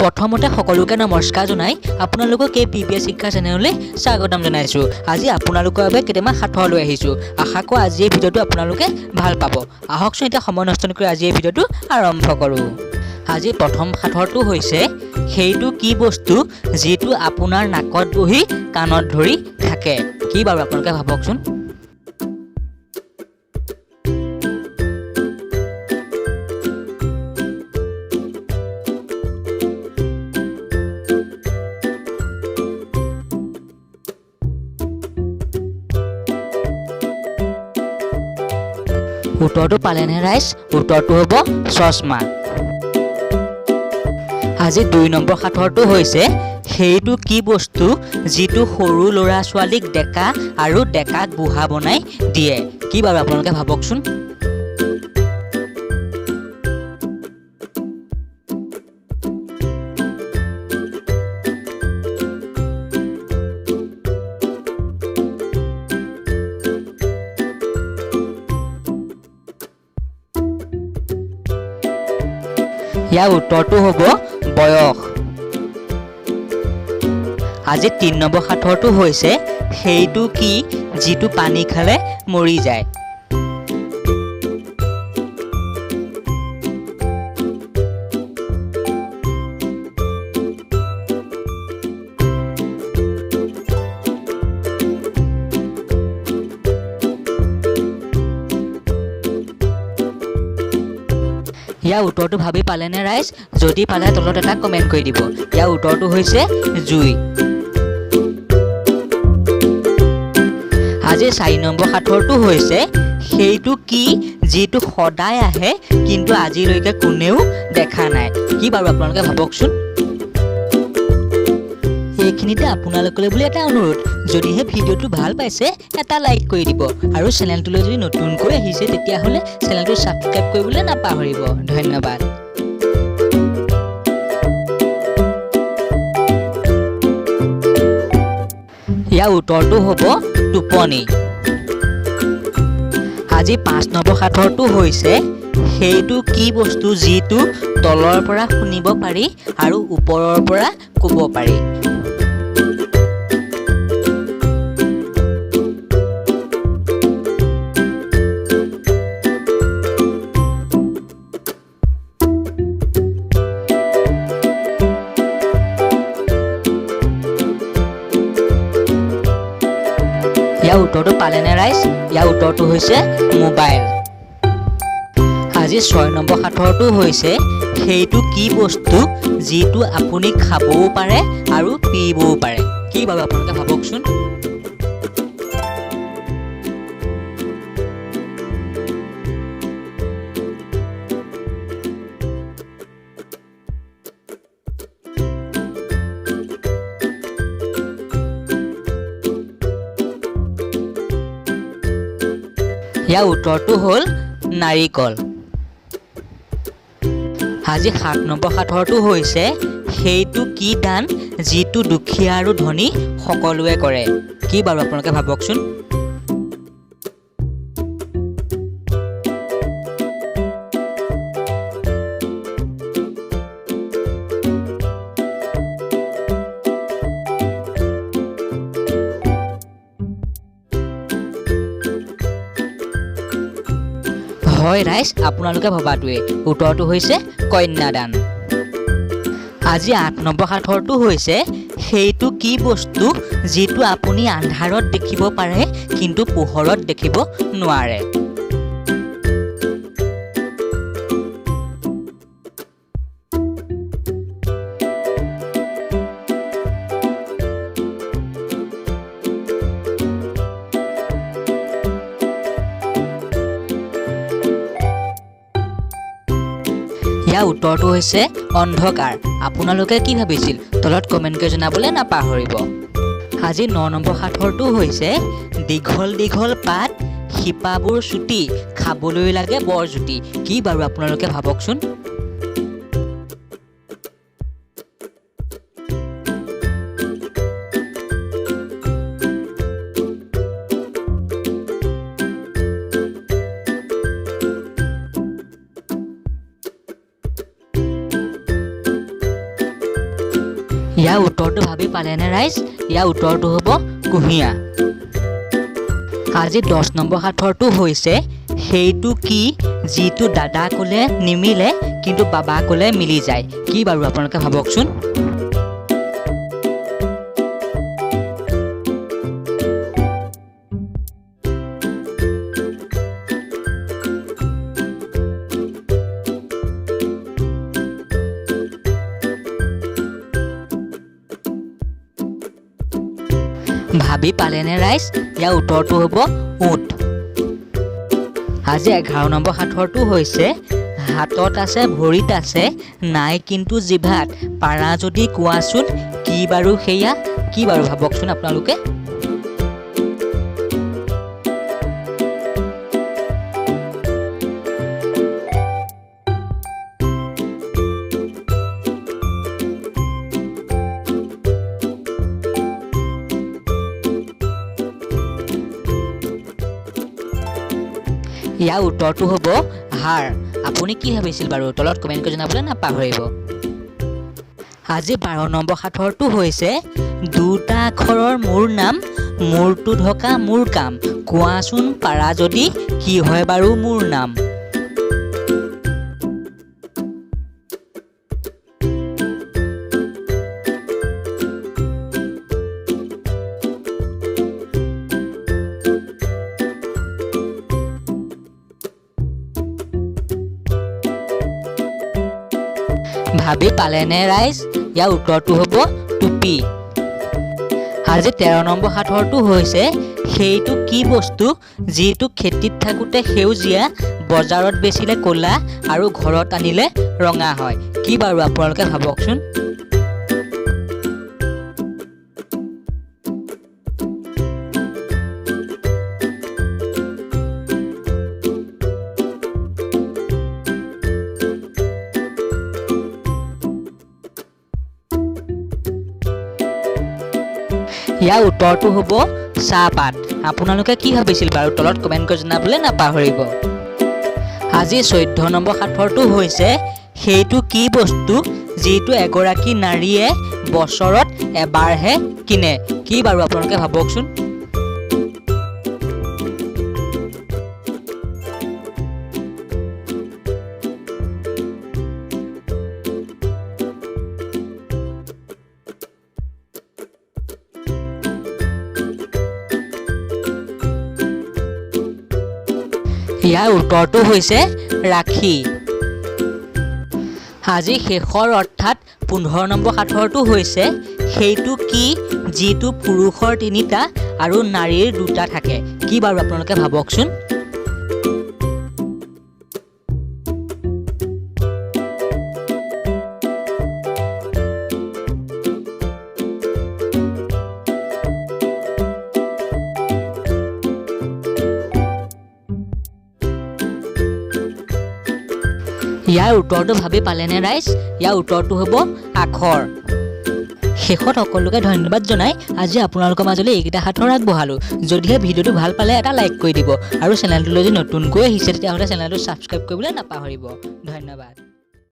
প্ৰথমতে সকলোকে নমস্কাৰ জনাই আপোনালোকক এই পিবিএছ শিক্ষা চেনেললৈ স্বাগতম জনাইছো। আজি আপোনালোকৰ বাবে কেইটামান সাঁথৰ লৈ আহিছো। আশা কৰোঁ আজি এই ভিডিঅ'টো আপোনালোকে ভাল পাব। আহকচোন এতিয়া সময় নষ্ট নকৰি আজি এই ভিডিঅ'টো আৰম্ভ কৰোঁ। আজি প্ৰথম সাঁথৰটো হৈছে সেইটো কি বস্তু যিটো আপোনাৰ নাকত বহি কাণত ধৰি থাকে। কি বাৰু আপোনালোকে ভাবকচোন। উত্তৰটো পালেনে ৰাইজ? উত্তৰটো হ'ব চশমা। আজি 2 নম্বৰ সাঁথৰটো হৈছে সেইটো কি বস্তু যিটো সৰু ল'ৰা ছোৱালীক ডেকা আৰু ডেকাক বুঢ়া বনাই দিয়ে। কি বাৰু আপোনালোকে ভাবকচোন। ইয়াৰ উত্তৰটো হ'ব বয়স। আজি 3 নম্বৰ সাঁথৰটো হৈছে সেইটো কি যিটো পানী খালে মৰি যায়। ইয়াৰ উত্তৰটো ভাবি পালেনে ৰাইজ? যদি পালে তলত এটা কমেণ্ট কৰি দিব। ইয়াৰ উত্তৰটো হৈছে জুই। আজি 4 নম্বৰ সাঁথৰটো হৈছে সেইটো কি যিটো সদায় আহে কিন্তু আজিলৈকে কোনেও দেখা নাই। কি বাৰু আপোনালোকে ভাবকচোন। এইখিনিতে আপোনালোকলৈ বুলি এটা অনুৰোধ, যদিহে ভিডিঅ'টো ভাল পাইছে এটা লাইক কৰি দিব আৰু চেনেলটোলৈ যদি নতুনকৈ আহিছে তেতিয়াহ'লে চেনেলটো ছাবস্ক্ৰাইব কৰিবলৈ নাপাহৰিব। ধন্যবাদ। ইয়াৰ উত্তৰটো হ'ব টোপনি। আজি 5 নম্বৰ সাঁথৰটো হৈছে সেইটো কি বস্তু যিটো তলৰ পৰা শুনিব পাৰি আৰু ওপৰৰ পৰা ক'ব পাৰি। ইয়াৰ উত্তৰটো পালেনে ৰাইজ? ইয়াৰ উত্তৰটো হৈছে মোবাইল। আজি 6 নম্বৰ সাঁথৰটো হৈছে সেইটো কি বস্তু যিটো আপুনি খাবও পাৰে আৰু পিবও পাৰে। কি বাৰু আপোনালোকে ভাবকচোন। ইয়াৰ উত্তৰটো হ'ল নাৰিকল। আজি 7 নম্বৰ সাঁথৰটো হৈছে সেইটো কি দান যিটো দুখীয়া আৰু ধনী সকলোৱে কৰে। কি বাৰু আপোনালোকে ভাবকচোন। হয় ৰাইজ, আপোনালোকে ভবাটোৱে। উত্তৰটো হৈছে কন্যাদান। আজি 8 নম্বৰ সাঁথৰটো হৈছে সেইটো কি বস্তু যিটো আপুনি আন্ধাৰত দেখিব পাৰে কিন্তু পোহৰত দেখিব নোৱাৰে। ইয়াৰ উত্তৰটো হৈছে অন্ধকাৰ। আপোনালোকে কি ভাবিছিল তলত কমেণ্ট কৰি জনাবলৈ নাপাহৰিব। আজি 9 নম্বৰ সাঁথৰটো হৈছে দীঘল দীঘল পাত শিপাবোৰ চুটি খাবলৈ লাগে বৰ জুতি। কি বাৰু আপোনালোকে ভাবকচোন। ইয়াৰ উত্তৰটো ভাবি পালেনে ৰাইজ? ইয়াৰ উত্তৰটো হ'ব কুঁহিয়া। আজি 10 নম্বৰ সাঁথৰটো হৈছে সেইটো কি যিটো দাদা ক'লে নিমিলে কিন্তু বাবা ক'লে মিলি যায়। কি বাৰু আপোনালোকে ভাবকচোন। ভাবি পালেনে ৰাইজ? ইয়াৰ উত্তৰটো হ'ব উট। আজি 11 নম্বৰ সাঁথৰটো হৈছে হাতত আছে ভৰিত আছে নাই কিন্তু জিভাত, পাৰা যদি কোৱাচোন কি বাৰু সেয়া? কি বাৰু ভাবকচোন আপোনালোকে। ইয়াৰ উত্তৰটো হ'ব হাৰ। আপুনি কি ভাবিছিল বাৰু? তলত কমেণ্ট কৰি জনাবলৈ নাপাহৰিব। আজি 12 নম্বৰ সাঁথৰটো হৈছে দুটা আখৰৰ মোৰ নাম, মূৰটো ঢকা মোৰ কাম, কোৱাচোন পাৰা যদি কি হয় বাৰু মোৰ নাম? ভাবি পালেনে ৰাইজ? ইয়াৰ উত্তৰটো হ'ব টুপি। আজি 13 নম্বৰ সাঁথৰটো হৈছে সেইটো কি বস্তু যিটো খেতিত থাকোঁতে সেউজীয়া, বজাৰত বেচিলে ক'লা আৰু ঘৰত আনিলে ৰঙা হয়। কি বাৰু আপোনালোকে ভাবকচোন। ইয়াৰ উত্তৰটো হ'ব চাহপাত। আপোনালোকে কি ভাবিছিল বাৰু? তলত কমেণ্ট কৰি জনাবলৈ নাপাহৰিব। আজি 14 নম্বৰ সাঁথৰটো হৈছে সেইটো কি বস্তু যিটো এগৰাকী নাৰীয়ে বছৰত এবাৰহে কিনে। কি বাৰু আপোনালোকে ভাবকচোন। ইয়াৰ উত্তৰটো হৈছে ৰাখী। আজি শেষৰ অৰ্থাৎ 15 নম্বৰ সাঁথৰটো হৈছে সেইটো কি যিটো পুৰুষৰ 3টা আৰু নাৰীৰ 2টা থাকে। কি বাৰু আপোনালোকে ভাবকচোন। ইয়াৰ উত্তৰটো ভাবি পালেনে ৰাইজ? ইয়াৰ উত্তৰটো হ'ব আখৰ। শেষত সকলোকে ধন্যবাদ জনাই আজি আপোনালোকৰ মাজলৈ এইকেইটা সাঁথৰ আগবঢ়ালোঁ। যদিহে ভিডিঅ'টো ভাল পালে এটা লাইক কৰি দিব আৰু চেনেলটোলৈ যদি নতুনকৈ আহিছে তেতিয়াহ'লে চেনেলটো ছাবস্ক্ৰাইব কৰিবলৈ নাপাহৰিব। ধন্যবাদ।